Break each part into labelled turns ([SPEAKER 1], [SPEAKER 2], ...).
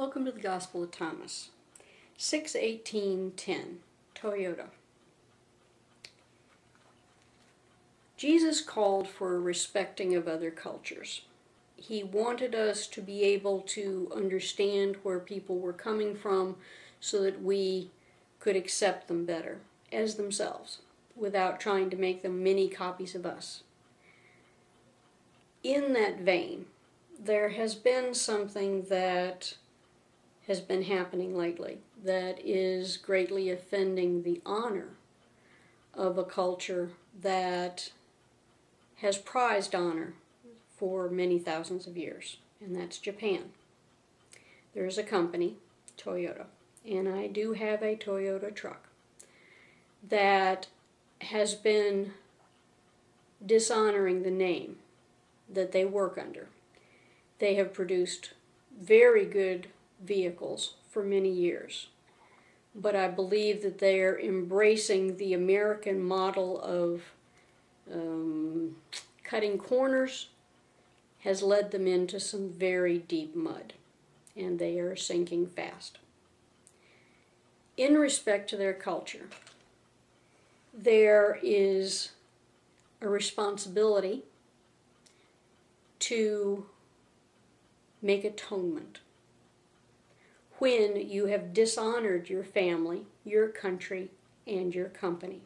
[SPEAKER 1] Welcome to the Gospel of Thomas. 6:18:10, Toyota. Jesus called for a respecting of other cultures. He wanted us to be able to understand where people were coming from so that we could accept them better as themselves without trying to make them mini copies of us. In that vein, there has been something that has been happening lately that is greatly offending the honor of a culture that has prized honor for many thousands of years, and that's Japan. There is a company, Toyota, and I do have a Toyota truck, that has been dishonoring the name that they work under. They have produced very good vehicles for many years, but I believe that they are embracing the American model of cutting corners has led them into some very deep mud, and they are sinking fast. In respect to their culture, there is a responsibility to make atonement when you have dishonored your family, your country, and your company.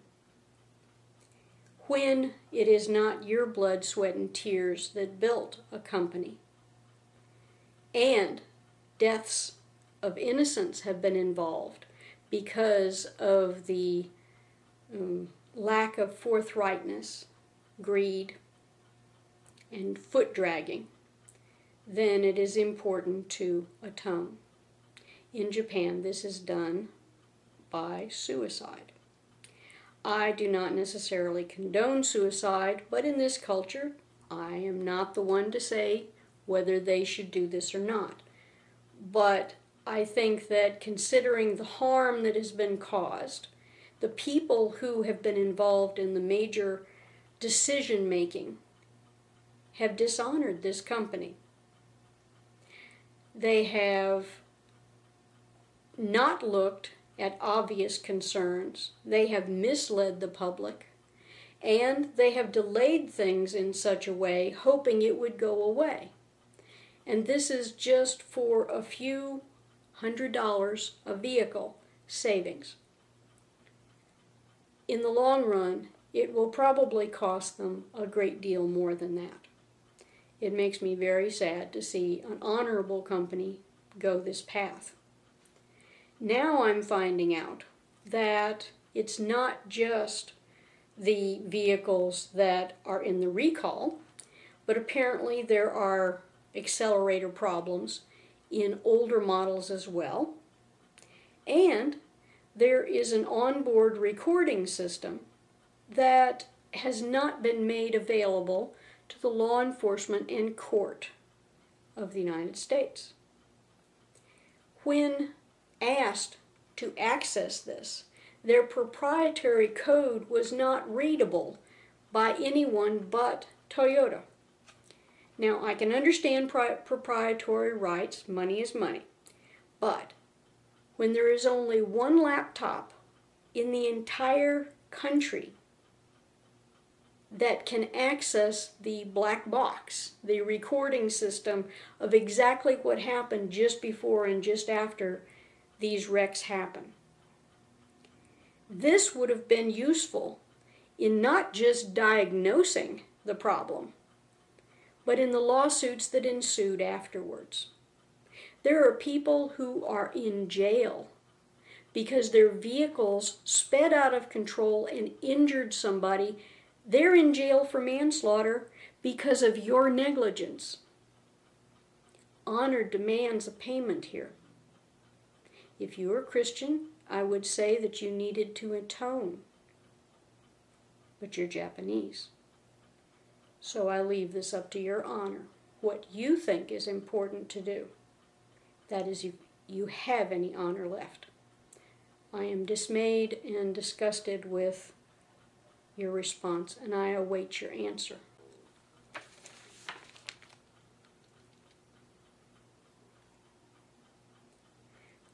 [SPEAKER 1] When it is not your blood, sweat, and tears that built a company, and deaths of innocents have been involved because of the lack of forthrightness, greed, and foot dragging, then it is important to atone. In Japan, this is done by suicide. I do not necessarily condone suicide, but in this culture, I am not the one to say whether they should do this or not. But I think that considering the harm that has been caused, the people who have been involved in the major decision-making have dishonored this company. They have not looked at obvious concerns. They have misled the public, and they have delayed things in such a way, hoping it would go away. And this is just for a few $100 a vehicle savings. In the long run, it will probably cost them a great deal more than that. It makes me very sad to see an honorable company go this path. Now I'm finding out that it's not just the vehicles that are in the recall, but apparently there are accelerator problems in older models as well. And there is an onboard recording system that has not been made available to the law enforcement and court of the United States. When asked to access this, their proprietary code was not readable by anyone but Toyota. Now, I can understand proprietary rights, money is money, but when there is only one laptop in the entire country that can access the black box, the recording system of exactly what happened just before and just after these wrecks happen. This would have been useful in not just diagnosing the problem, but in the lawsuits that ensued afterwards. There are people who are in jail because their vehicles sped out of control and injured somebody. They're in jail for manslaughter because of your negligence. Honor demands a payment here. If you are a Christian, I would say that you needed to atone, but you're Japanese. So I leave this up to your honor. What you think is important to do, that is, if you have any honor left. I am dismayed and disgusted with your response, and I await your answer.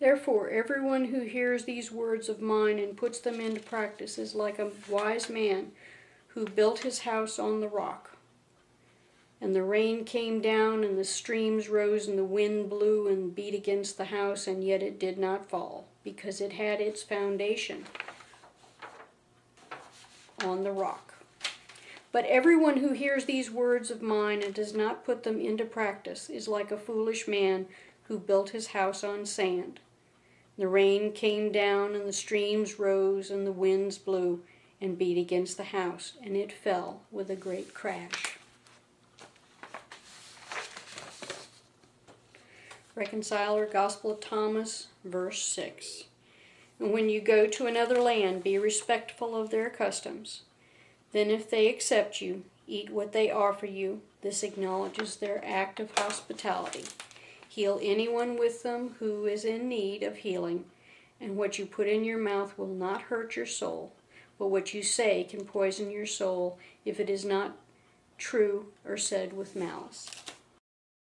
[SPEAKER 1] Therefore, everyone who hears these words of mine and puts them into practice is like a wise man who built his house on the rock. And the rain came down, and the streams rose, and the wind blew and beat against the house, and yet it did not fall, because it had its foundation on the rock. But everyone who hears these words of mine and does not put them into practice is like a foolish man who built his house on sand. The rain came down, and the streams rose, and the winds blew and beat against the house, and it fell with a great crash. Reconciler, Gospel of Thomas, verse 6. And when you go to another land, be respectful of their customs. Then if they accept you, eat what they offer you. This acknowledges their act of hospitality. Heal anyone with them who is in need of healing, and what you put in your mouth will not hurt your soul, but what you say can poison your soul if it is not true or said with malice.